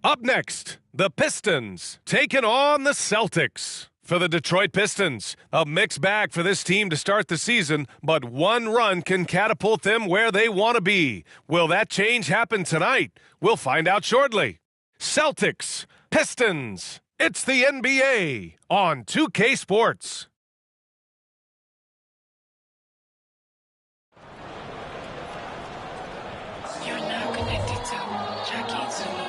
Up next, the Pistons taking on the Celtics. For the Detroit Pistons, a mixed bag for this team to start the season, but one run can catapult them where they want to be. Will that change happen tonight? We'll find out shortly. Celtics, Pistons, it's the NBA on 2K Sports. You're now connected to Jackie Zulu.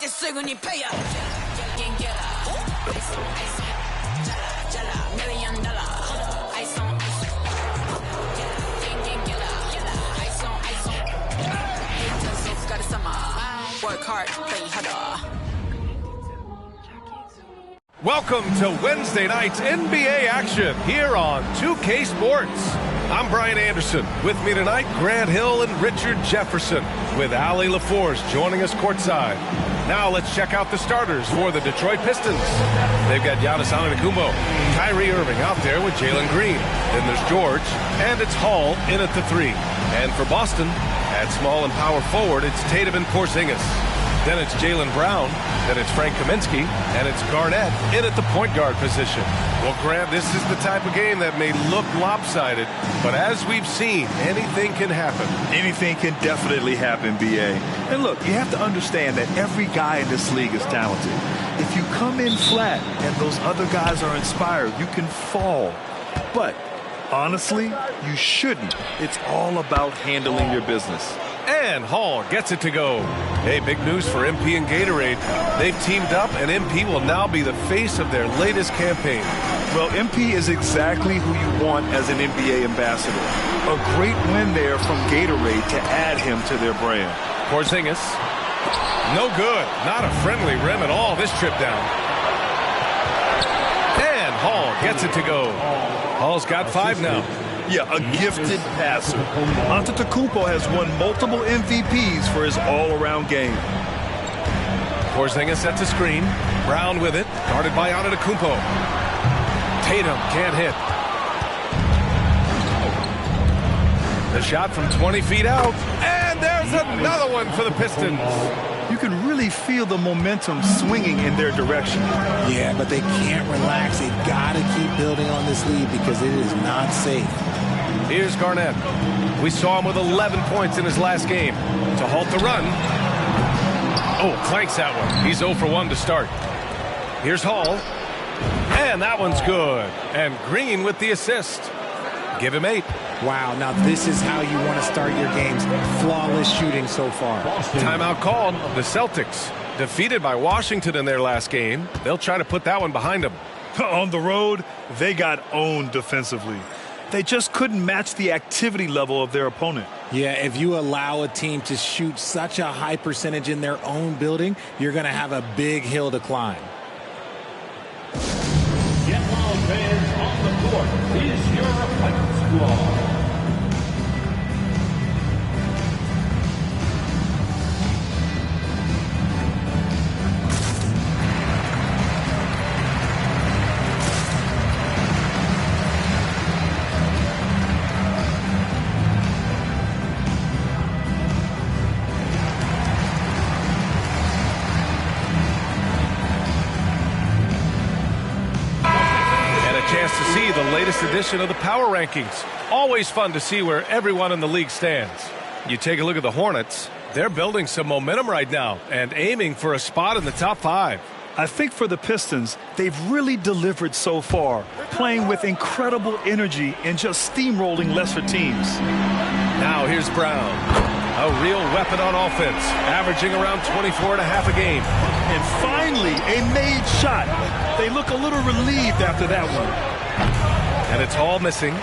すぐにペイヤー元気やらアイソンアイソンジャラジャラミリオンダラーアイソンアイソン元気やらアイソンアイソンHatersお疲れ様 Work hard play harder. Welcome to Wednesday night's NBA action here on 2K Sports. I'm Brian Anderson. With me tonight, Grant Hill and Richard Jefferson, with Allie LaForce joining us courtside. Now let's check out the starters for the Detroit Pistons. They've got Giannis Antetokounmpo, Kyrie Irving out there with Jalen Green. Then there's George, and it's Hall in at the 3. And for Boston, at small and power forward, it's Tatum and Porzingis. Then it's Jaylen Brown, then it's Frank Kaminsky, and it's Garnett in at the point guard position. Well, Grant, this is the type of game that may look lopsided, but as we've seen, anything can happen. Anything can definitely happen, B.A. And look, you have to understand that every guy in this league is talented. If you come in flat and those other guys are inspired, you can fall. But honestly, you shouldn't. It's all about handling your business. And Hall gets it to go. Hey, big news for MP and Gatorade. They've teamed up, and MP will now be the face of their latest campaign. Well, MP is exactly who you want as an NBA ambassador. A great win there from Gatorade to add him to their brand. Porzingis. No good. Not a friendly rim at all this trip down. And Hall gets it to go. Hall's got 5 now. Yeah, a gifted passer. Antetokounmpo has won multiple MVPs for his all-around game. Porzingis sets a screen. Brown with it, guarded by Antetokounmpo. Tatum can't hit. The shot from 20 feet out, and there's another one for the Pistons. You can really feel the momentum swinging in their direction. Yeah, but they can't relax. They've got to keep building on this lead because it is not safe. Here's Garnett. We saw him with 11 points in his last game. To halt the run. Oh, clanks that one. He's 0 for 1 to start. Here's Hall. And that one's good. And Green with the assist. Give him 8. Wow, now this is how you want to start your games. Flawless shooting so far. Timeout called. The Celtics, defeated by Washington in their last game. They'll try to put that one behind them. On the road, they got owned defensively. They just couldn't match the activity level of their opponent. Yeah, if you allow a team to shoot such a high percentage in their own building, you're going to have a big hill to climb. Get Loud fans on the court is your fight squad. To see the latest edition of the Power Rankings. Always fun to see where everyone in the league stands. You take a look at the Hornets. They're building some momentum right now and aiming for a spot in the top 5. I think for the Pistons, they've really delivered so far, playing with incredible energy and just steamrolling lesser teams. Now here's Brown. A real weapon on offense, averaging around 24 and a half a game. And finally, a made shot. They look a little relieved after that one. And it's all missing.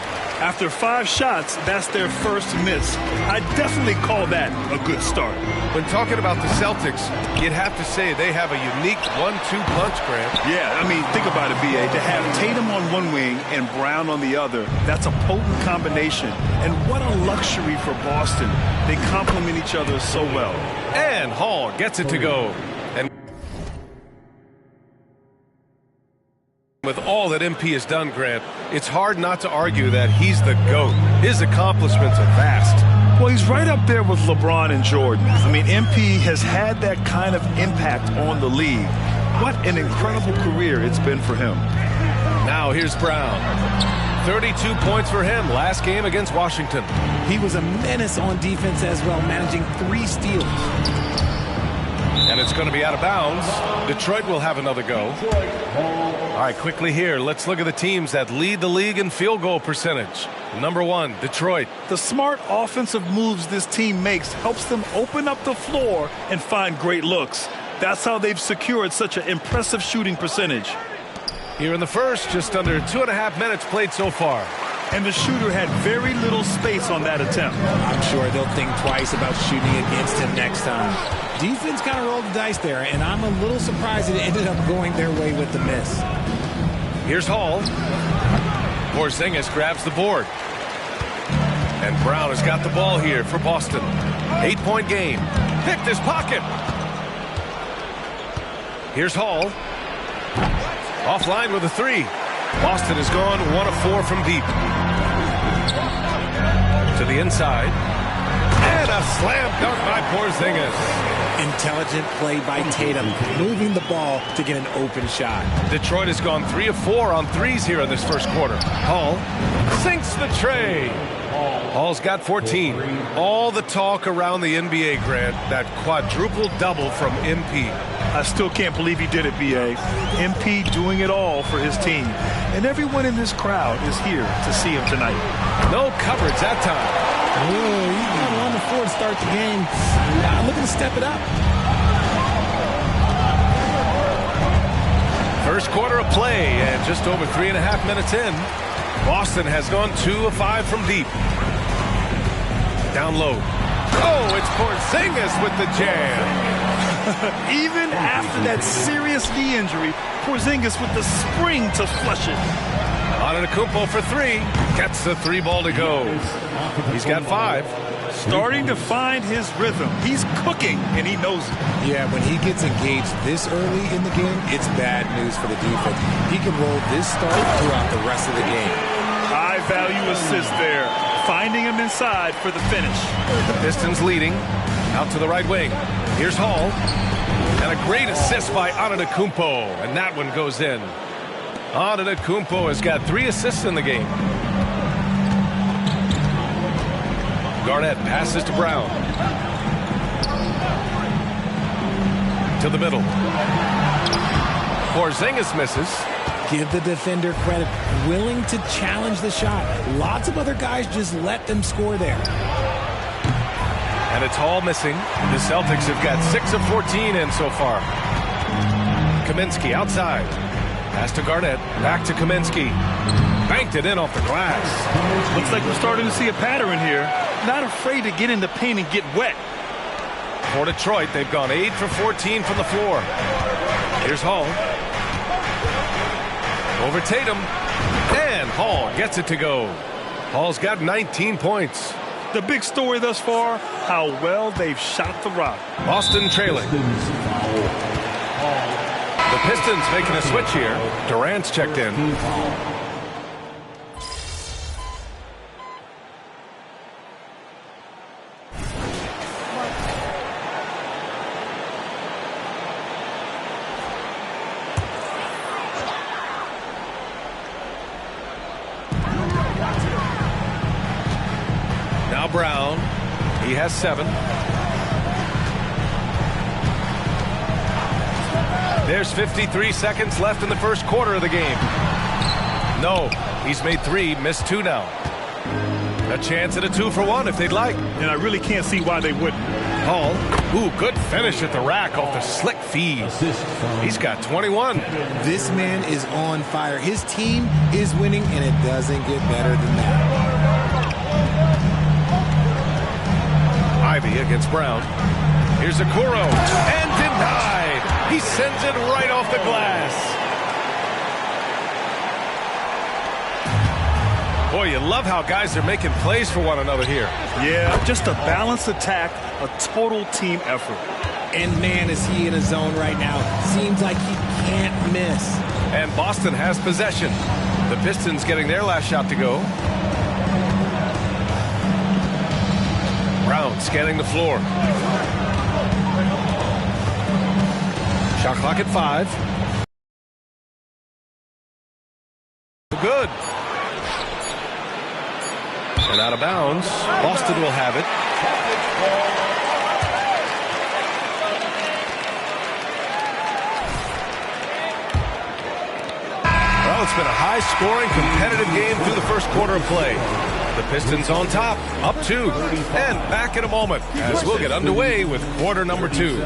After 5 shots, that's their first miss. I definitely call that a good start. When talking about the Celtics, you'd have to say they have a unique 1-2 punch, Grant. Yeah, I mean, think about it, B.A. To have Tatum on one wing and Brown on the other, that's a potent combination. And what a luxury for Boston. They complement each other so well. And Hall gets it to go. And with all that MP has done, Grant, it's hard not to argue that he's the GOAT. His accomplishments are vast. Well, he's right up there with LeBron and Jordan. I mean, MP has had that kind of impact on the league. What an incredible career it's been for him. Now here's Brown. 32 points for him last game against Washington. He was a menace on defense as well, managing 3 steals. And it's going to be out of bounds. Detroit will have another go. All right, quickly here, let's look at the teams that lead the league in field goal percentage. Number 1, Detroit. The smart offensive moves this team makes helps them open up the floor and find great looks. That's how they've secured such an impressive shooting percentage. Here in the first, just under 2.5 minutes played so far. And the shooter had very little space on that attempt. I'm sure they'll think twice about shooting against him next time. Defense kind of rolled the dice there, and I'm a little surprised it ended up going their way with the miss. Here's Hall. Porzingis grabs the board. And Brown has got the ball here for Boston. 8-point game. Picked his pocket. Here's Hall. Offline with a 3. Boston has gone 1 of 4 from deep. To the inside. And a slam dunk by Porzingis. Intelligent play by Tatum, moving the ball to get an open shot. Detroit has gone 3 of 4 on threes here in this first quarter. Hall sinks the tray. Hall's got 14. All the talk around the NBA, Grant, that quadruple double from MP. I still can't believe he did it, B.A. MP doing it all for his team. And everyone in this crowd is here to see him tonight. No coverage that time. Oh, he's got 1 to 4 to start the game. Looking to step it up. First quarter of play, and just over 3.5 minutes in, Boston has gone 2 of 5 from deep. Down low. Oh, it's Porzingis with the jam. Even after that serious knee injury, Porzingis with the spring to flush it. Antetokounmpo for 3. Gets the 3 ball to go. He's got 5. Starting to find his rhythm. He's cooking, and he knows it. Yeah, when he gets engaged this early in the game, it's bad news for the defense. He can roll this start throughout the rest of the game. High value assist there. Finding him inside for the finish. The Pistons leading. Out to the right wing. Here's Hall. And a great assist by Antetokounmpo. And that one goes in. Antetokounmpo has got 3 assists in the game. Garnett passes to Brown. To the middle. Porzingis misses. Give the defender credit. Willing to challenge the shot. Lots of other guys just let them score there. And it's Hall missing. The Celtics have got 6 of 14 in so far. Kaminsky outside. Pass to Garnett. Back to Kaminsky. Banked it in off the glass. Looks like we're starting to see a pattern here. Not afraid to get in the paint and get wet. For Detroit, they've gone 8 for 14 from the floor. Here's Hall. Over Tatum. And Hall gets it to go. Hall's got 19 points. The big story thus far, how well they've shot the rock. Boston trailing. The Pistons making a switch here. Durant's checked in. Now Brown. He has 7. There's 53 seconds left in the first quarter of the game. No, he's made 3, missed 2 now. A chance at a 2-for-1 if they'd like. And I really can't see why they wouldn't. Hall, ooh, good finish at the rack off the slick feed. He's got 21. This man is on fire. His team is winning, and it doesn't get better than that. Ivy against Brown. Here's Okoro. And denied. He sends it right off the glass. Boy, you love how guys are making plays for one another here. Yeah, just a balanced attack, a total team effort. And man, is he in a zone right now. Seems like he can't miss. And Boston has possession. The Pistons getting their last shot to go. Brown scanning the floor. Shot clock at 5. Good. And out of bounds. Boston will have it. Well, it's been a high-scoring, competitive game through the first quarter of play. The Pistons on top, up 2, and back in a moment as we'll get underway with quarter number 2.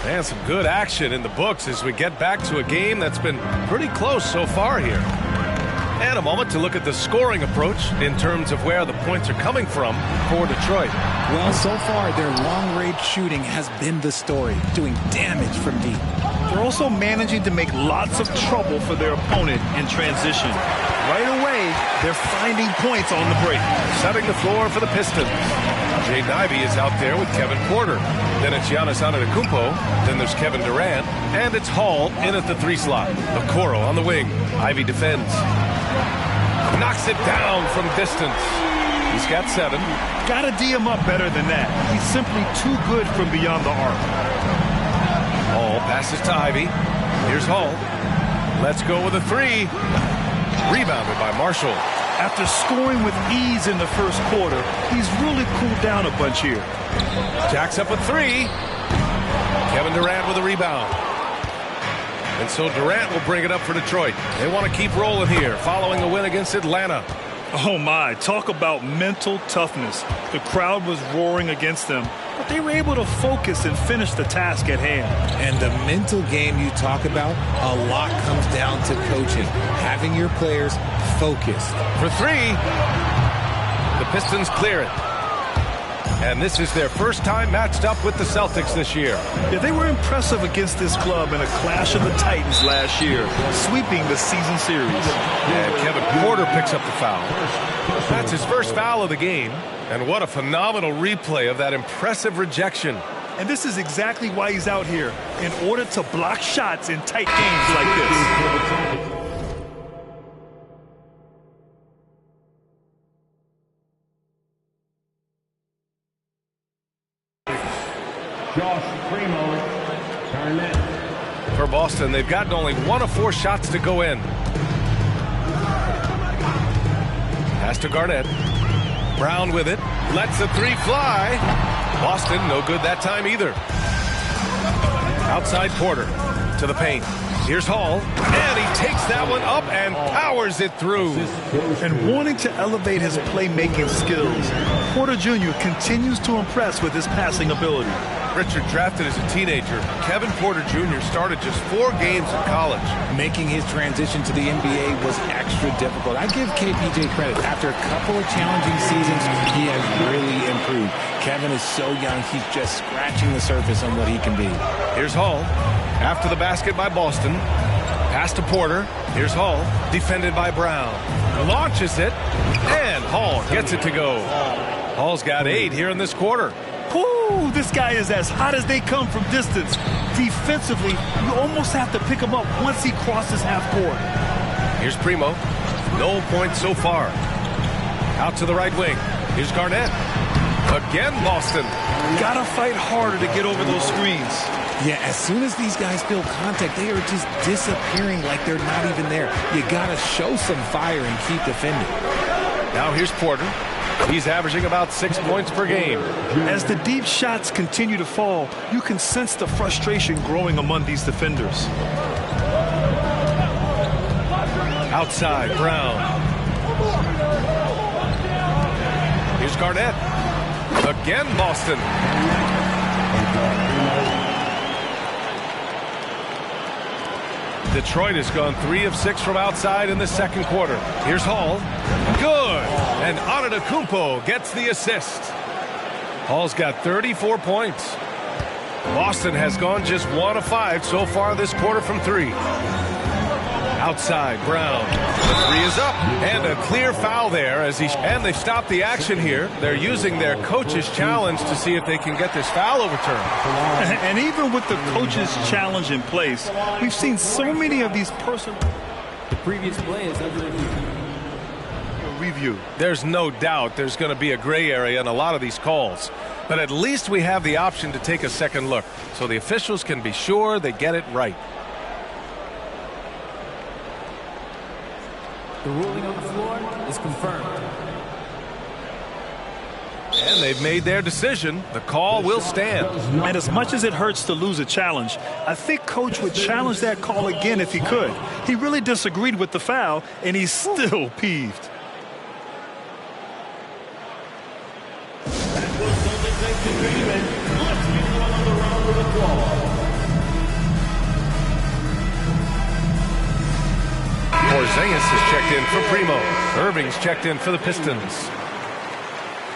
And some good action in the books as we get back to a game that's been pretty close so far here. And a moment to look at the scoring approach in terms of where the points are coming from for Detroit. Well, so far, their long-range shooting has been the story, doing damage from deep. They're also managing to make lots of trouble for their opponent in transition. Right away, they're finding points on the break. Setting the floor for the Pistons. Jaden Ivey is out there with Kevin Porter. Then it's Giannis Antetokounmpo. Then there's Kevin Durant. And it's Hall in at the 3 slot. Okoro on the wing. Ivey defends. Knocks it down from distance. He's got 7. Gotta D him up better than that. He's simply too good from beyond the arc. Hall passes to Ivey. Here's Hall. Let's go with a 3. Rebounded by Marshall. After scoring with ease in the first quarter, he's really cooled down a bunch here. Jacks up a 3. Kevin Durant with a rebound. And so Durant will bring it up for Detroit. They want to keep rolling here following a win against Atlanta. Oh my, talk about mental toughness. The crowd was roaring against them, but they were able to focus and finish the task at hand. And the mental game you talk about, a lot comes down to coaching, having your players focused. For 3, the Pistons clear it. And this is their first time matched up with the Celtics this year. Yeah, they were impressive against this club in a clash of the Titans last year, sweeping the season series. And Kevin Porter picks up the foul. That's his first foul of the game. And what a phenomenal replay of that impressive rejection. And this is exactly why he's out here, in order to block shots in tight games like this. Josh Primo, Garnett. For Boston, they've gotten only 1 of 4 shots to go in. Pass to Garnett. Brown with it. Lets the 3 fly. Boston, no good that time either. Outside Porter to the paint. Here's Hall. And he takes that one up and powers it through. And wanting to elevate his playmaking skills, Porter Jr. continues to impress with his passing ability. Richard, drafted as a teenager, Kevin Porter Jr. started just 4 games in college. Making his transition to the NBA was extra difficult. I give KPJ credit. After a couple of challenging seasons, he has really improved. Kevin is so young, he's just scratching the surface on what he can be. Here's Hall. After the basket by Boston. Pass to Porter. Here's Hall. Defended by Brown. Launches it. And Hall gets it to go. Hall's got 8 here in this quarter. Whoo, this guy is as hot as they come from distance. Defensively, you almost have to pick him up once he crosses half court. Here's Primo. No points so far. Out to the right wing. Here's Garnett. Again, Boston. Gotta fight harder to get over those screens. Yeah, as soon as these guys feel contact, they are just disappearing like they're not even there. You gotta show some fire and keep defending. Now here's Porter. He's averaging about 6 points per game. As the deep shots continue to fall, you can sense the frustration growing among these defenders. Outside, Brown. Here's Garnett. Again, Boston. Detroit has gone 3 of 6 from outside in the second quarter. Here's Hall. Good. And Antetokounmpo gets the assist. Hall's got 34 points. Boston has gone just 1 of 5 so far this quarter from 3. Outside, Brown. The 3 is up. And a clear foul there and they stop the action here. They're using their coach's challenge to see if they can get this foul overturned. And even with the coach's challenge in place, we've seen so many of these personal... The previous play is under review. There's no doubt there's going to be a gray area in a lot of these calls. But at least we have the option to take a second look, so the officials can be sure they get it right. The ruling on the floor is confirmed. And they've made their decision. The call will stand. And as much as it hurts to lose a challenge, I think Coach would challenge that call again if he could. He really disagreed with the foul, and he's still peeved. Porzingis is checked in for Primo. Irving's checked in for the Pistons.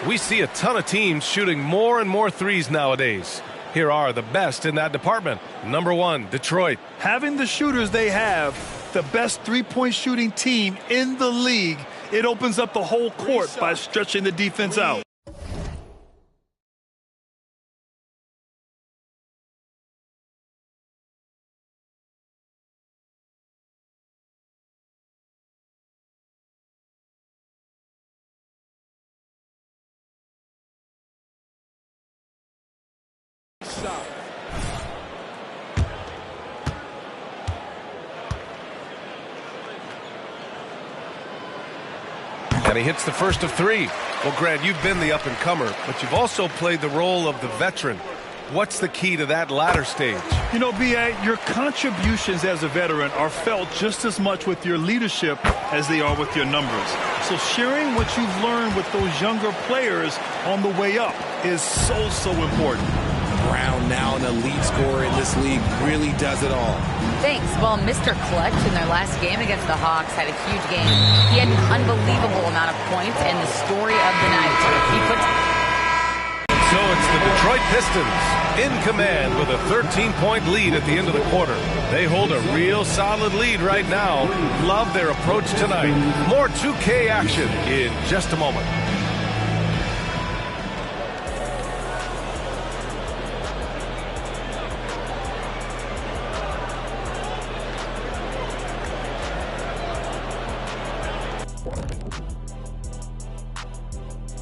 We see a ton of teams shooting more and more threes nowadays. Here are the best in that department. Number 1, Detroit. Having the shooters they have, the best three-point shooting team in the league, it opens up the whole court by stretching the defense out. And he hits the first of 3. Well, Grant, you've been the up-and-comer, but you've also played the role of the veteran. What's the key to that latter stage? You know, B.A., your contributions as a veteran are felt just as much with your leadership as they are with your numbers. So sharing what you've learned with those younger players on the way up is so important. Brown, now an elite scorer in this league, really does it all. Thanks. Well, Mr. Clutch in their last game against the Hawks had a huge game. He had an unbelievable amount of points and the story of the night. So it's the Detroit Pistons in command with a 13-point lead at the end of the quarter. They hold a real solid lead right now. Love their approach tonight. More 2K action in just a moment.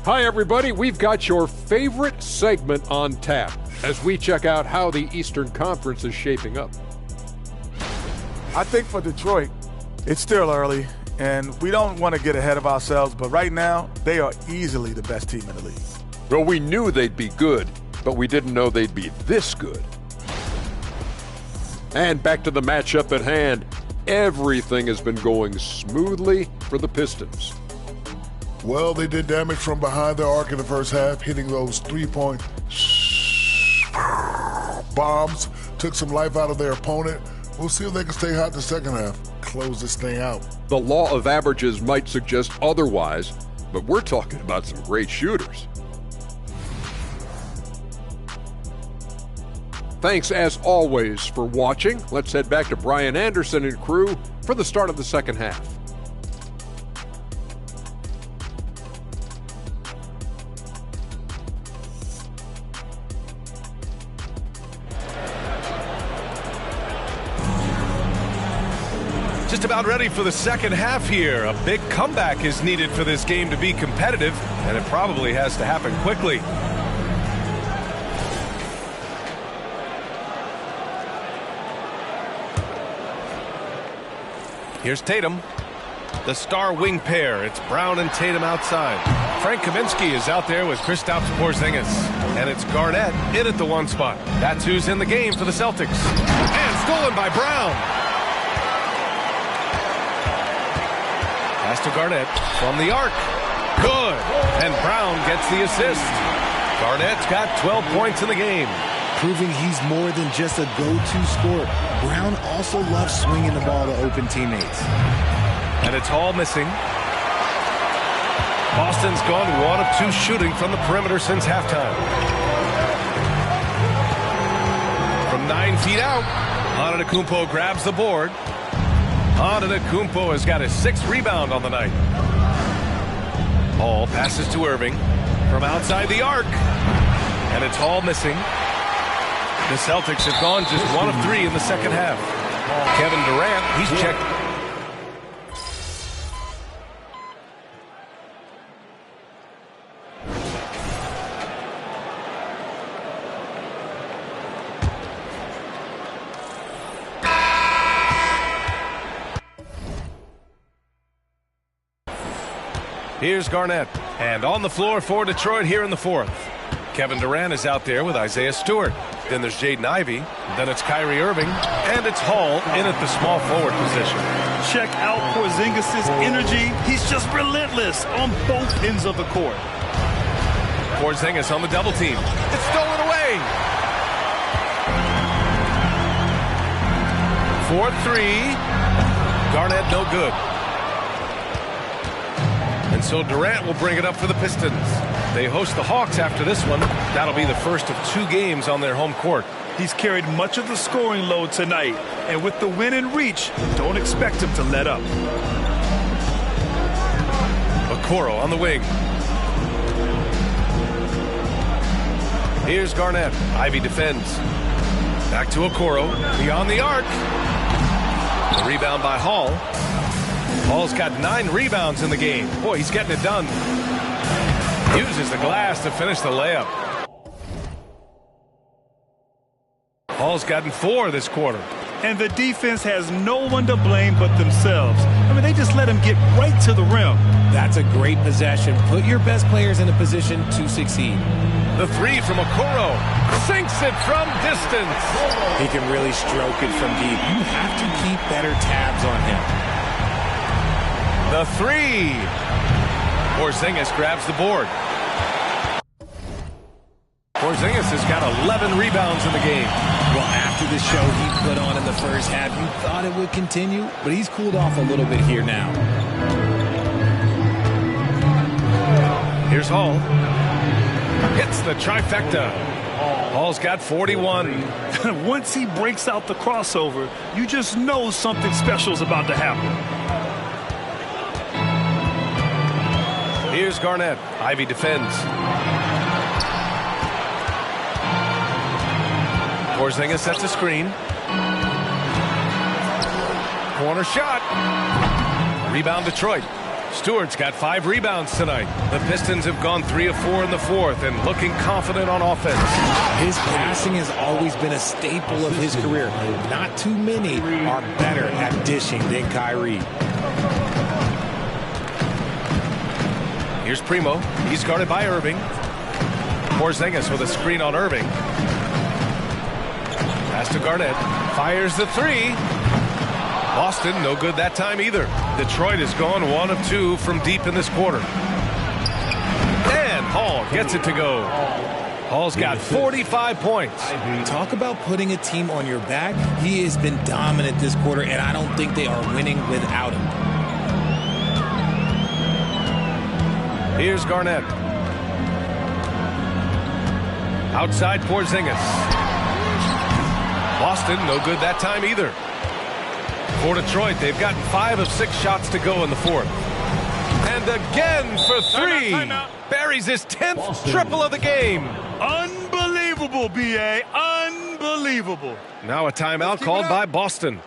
Hi, everybody. We've got your favorite segment on tap as we check out how the Eastern Conference is shaping up. I think for Detroit, it's still early, and we don't want to get ahead of ourselves, but right now, they are easily the best team in the league. Well, we knew they'd be good, but we didn't know they'd be this good. And back to the matchup at hand. Everything has been going smoothly for the Pistons. Well, they did damage from behind the arc in the first half, hitting those three-point bombs, took some life out of their opponent. We'll see if they can stay hot in the second half, close this thing out. The law of averages might suggest otherwise, but we're talking about some great shooters. Thanks, as always, for watching. Let's head back to Brian Anderson and crew for the start of the second half. Just about ready for the second half here. A big comeback is needed for this game to be competitive, and it probably has to happen quickly. Here's Tatum. The star wing pair. It's Brown and Tatum outside. Frank Kaminsky is out there with Kristaps Porzingis. And it's Garnett in at the 1 spot. That's who's in the game for the Celtics. And stolen by Brown. Pass to Garnett from the arc. Good. And Brown gets the assist. Garnett's got 12 points in the game. proving he's more than just a go-to scorer. Brown also loves swinging the ball to open teammates. And it's Hall missing. Boston's gone 1 of 2 shooting from the perimeter since halftime. From 9 feet out, Antetokounmpo grabs the board. Antetokounmpo has got his 6th rebound on the night. Hall passes to Irving from outside the arc. And it's Hall missing. The Celtics have gone just 1 of 3 in the second half. Kevin Durant, he's checked. Here's Garnett. And on the floor for Detroit here in the 4th. Kevin Durant is out there with Isaiah Stewart. Then there's Jaden Ivey. Then it's Kyrie Irving. And it's Hall in at the small forward position. Check out Porzingis' energy. He's just relentless on both ends of the court. Porzingis on the double team. It's stolen away. 4-3. Garnett no good. And so Durant will bring it up for the Pistons. They host the Hawks after this one. That'll be the first of 2 games on their home court. He's carried much of the scoring load tonight. And with the win in reach, don't expect him to let up. Okoro on the wing. Here's Garnett. Ivey defends. Back to Okoro. Beyond the arc. The rebound by Hall. Hall's got 9 rebounds in the game. Boy, he's getting it done. Uses the glass to finish the layup. Hall's gotten 4 this quarter. And the defense has no one to blame but themselves. I mean, they just let him get right to the rim. That's a great possession. Put your best players in a position to succeed. The 3 from Okoro. Sinks it from distance. He can really stroke it from deep. You have to keep better tabs on him. The 3. Porzingis grabs the board. Porzingis has got 11 rebounds in the game. Well, after the show he put on in the first half, you thought it would continue, but he's cooled off a little bit here now. Here's Hall. Hits the trifecta. Hall's got 41. Once he breaks out the crossover, you just know something special is about to happen. Here's Garnett. Ivey defends. Porzingis sets a screen. Corner shot. Rebound Detroit. Stewart's got 5 rebounds tonight. The Pistons have gone 3 of 4 in the 4th and looking confident on offense. His passing has always been a staple of his career. Not too many are better at dishing than Kyrie. Here's Primo. He's guarded by Irving. Porzingis with a screen on Irving. Pass to Garnett. Fires the 3. Boston, no good that time either. Detroit has gone 1 of 2 from deep in this quarter. And Hall gets it to go. Hall's got 45 points. Talk about putting a team on your back. He has been dominant this quarter, and I don't think they are winning without him. Here's Garnett. Outside Porzingis. Boston, no good that time either. For Detroit, they've gotten 5 of 6 shots to go in the 4th. And again for 3. Buries his 10th triple of the game. Unbelievable, B.A. Unbelievable. Now a timeout called by Boston.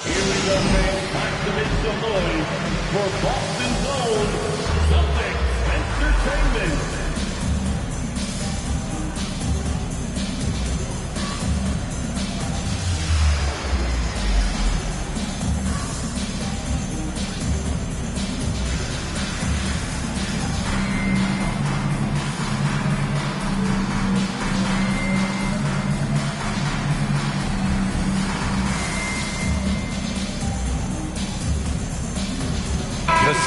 Here we go, man. Time to make some noise for Boston's own Celtics Entertainment.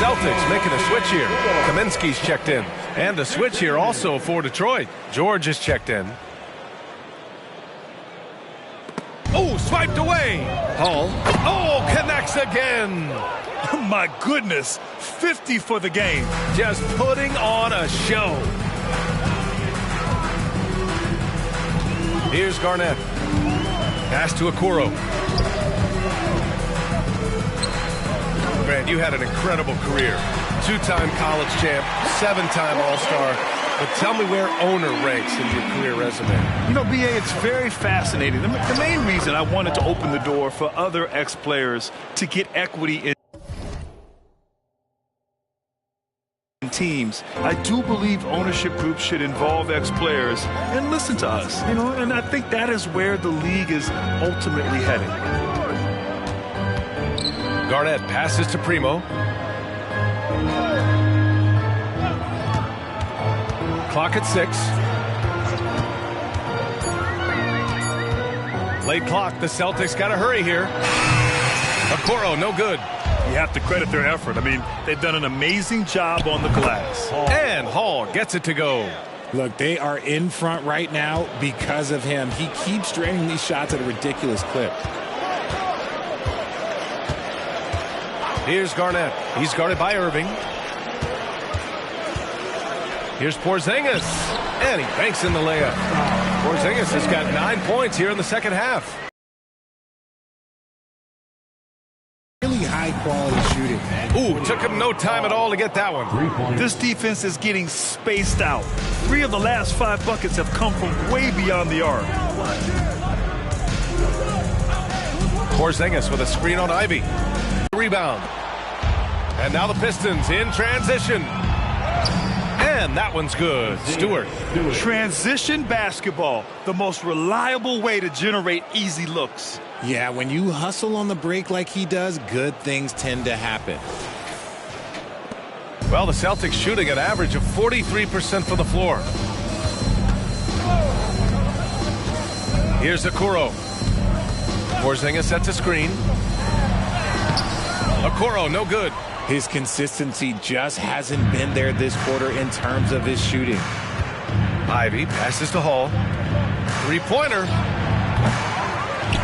Celtics making a switch here. Kaminsky's checked in. And a switch here also for Detroit. George is checked in. Oh, swiped away. Hall. Oh, connects again. My goodness, 50 for the game. Just putting on a show. Here's Garnett. Pass to Okoro. Grant, you had an incredible career. 2-time college champ, 7-time All-Star. But tell me where owner ranks in your career resume. You know, B.A., it's very fascinating. The main reason I wanted to open the door for other ex-players to get equity in teams. I do believe ownership groups should involve ex-players and listen to us, you know, and I think that is where the league is ultimately heading. Garnett passes to Primo. Clock at 6. Late clock. The Celtics got to hurry here. Okoro, no good. You have to credit their effort. I mean, they've done an amazing job on the glass. And Hall gets it to go. Look, they are in front right now because of him. He keeps draining these shots at a ridiculous clip. Here's Garnett. He's guarded by Irving. Here's Porzingis. And he banks in the layup. Porzingis has got 9 points here in the second half. Really high-quality shooting. Ooh, took him no time at all to get that one. This defense is getting spaced out. 3 of the last 5 buckets have come from way beyond the arc. Porzingis with a screen on Ivy. Rebound. And now the Pistons in transition. And that one's good. Stewart. Transition basketball, the most reliable way to generate easy looks. Yeah, when you hustle on the break like he does, good things tend to happen. Well, the Celtics shooting an average of 43% for the floor. Here's Okoro. Porzingis sets a screen. Okoro, no good. His consistency just hasn't been there this quarter in terms of his shooting. Ivy passes to Hall. Three-pointer.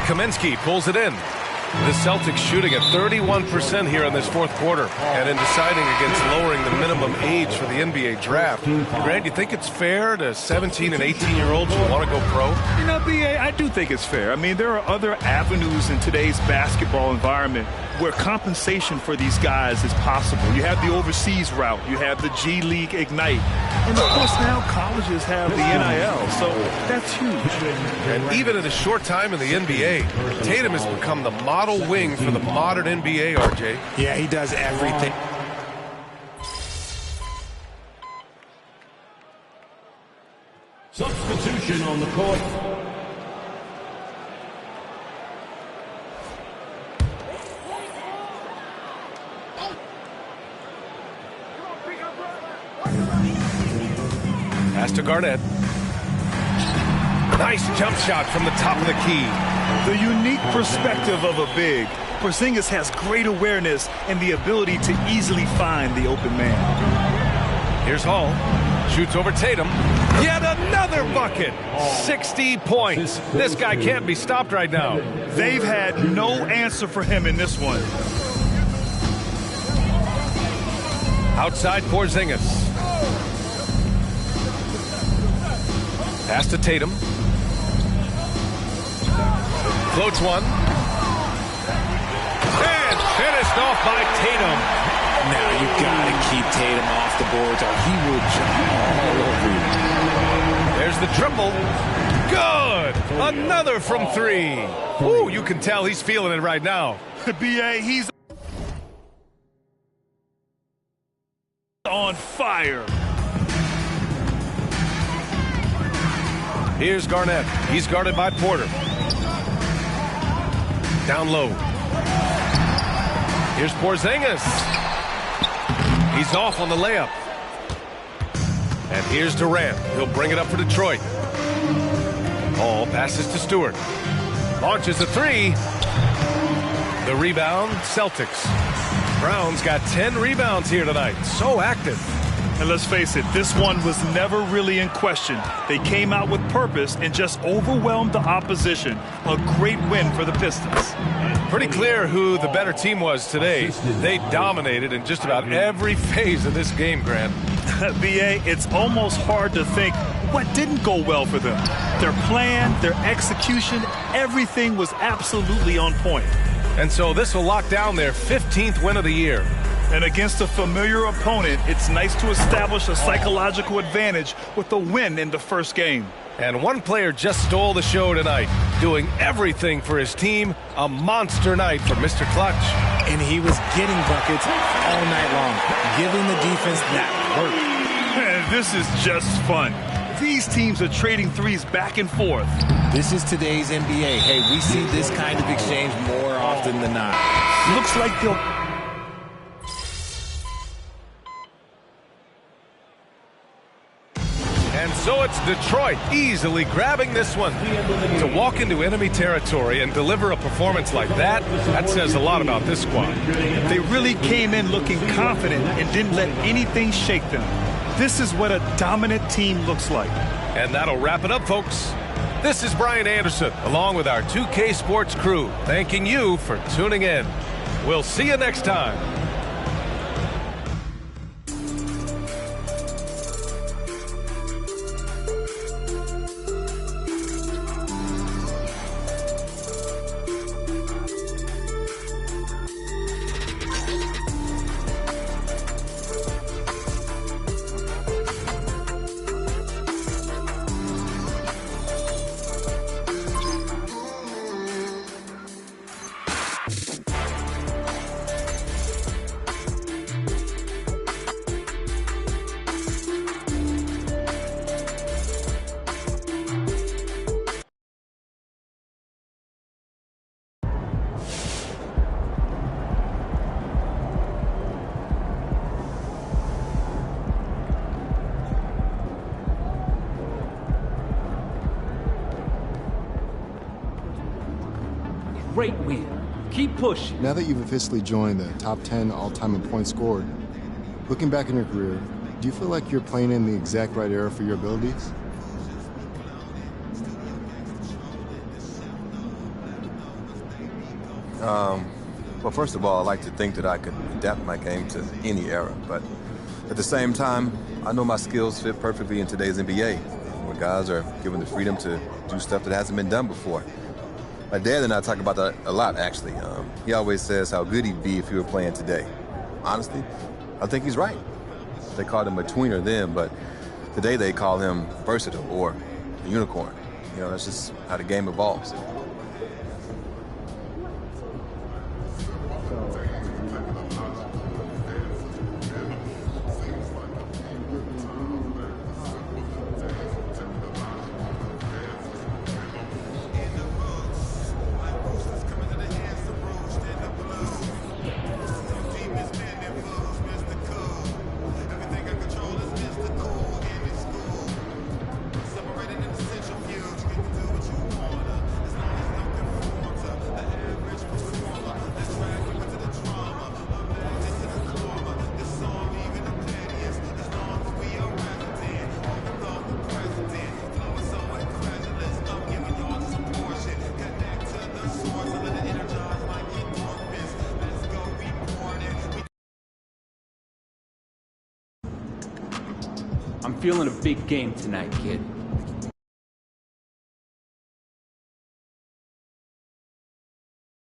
Kaminsky pulls it in. The Celtics shooting at 31% here in this fourth quarter. And in deciding against lowering the minimum age for the NBA draft, Grant, you think it's fair to 17 and 18-year-olds who want to go pro? You know, B.A., I do think it's fair. I mean, there are other avenues in today's basketball environment where compensation for these guys is possible. You have the overseas route. You have the G League Ignite. And, of course, now colleges have the NIL, so that's huge. And even in a short time in the NBA, Tatum has become the model wing for the modern NBA, RJ. Yeah, he does everything. Substitution on the court. Pass to Garnett. Nice jump shot from the top of the key. The unique perspective of a big. Porzingis has great awareness and the ability to easily find the open man. Here's Hall. Shoots over Tatum. Yet another bucket. 60 points. This guy can't be stopped right now. They've had no answer for him in this one. Outside Porzingis. Pass to Tatum. Floats one. And finished off by Tatum. Now you gotta keep Tatum off the boards or he will jump all over you. There's the triple. Good. Another from 3. Ooh, you can tell he's feeling it right now. B.A., he's on fire. Here's Garnett. He's guarded by Porter. Down low. Here's Porzingis. He's off on the layup. And here's Durant. He'll bring it up for Detroit. Hall passes to Stewart. Launches a 3. The rebound, Celtics. Brown's got 10 rebounds here tonight. So active. And let's face it, this one was never really in question. They came out with purpose and just overwhelmed the opposition. A great win for the Pistons. Pretty clear who the better team was today. They dominated in just about every phase of this game, Grant. BA, it's almost hard to think what didn't go well for them. Their plan, their execution, everything was absolutely on point. And so this will lock down their 15th win of the year. And against a familiar opponent, it's nice to establish a psychological advantage with a win in the first game. And one player just stole the show tonight, doing everything for his team. A monster night for Mr. Clutch. And he was getting buckets all night long, giving the defense that work. Man, this is just fun. These teams are trading threes back and forth. This is today's NBA. Hey, we see this kind of exchange more often than not. Looks like they'll... And so it's Detroit easily grabbing this one. To walk into enemy territory and deliver a performance like that, that says a lot about this squad. They really came in looking confident and didn't let anything shake them. This is what a dominant team looks like. And that'll wrap it up, folks. This is Brian Anderson, along with our 2K Sports crew, thanking you for tuning in. We'll see you next time. Great win. Keep pushing. Now that you've officially joined the top 10 all-time in points scored, looking back in your career, do you feel like you're playing in the exact right era for your abilities? Well, first of all, I like to think that I could adapt my game to any era, but at the same time, I know my skills fit perfectly in today's NBA, where guys are given the freedom to do stuff that hasn't been done before. My dad and I talk about that a lot, actually. He always says how good he'd be if he were playing today. Honestly, I think he's right. They called him a tweener then, but today they call him versatile or a unicorn. You know, that's just how the game evolves. I'm feeling a big game tonight, kid.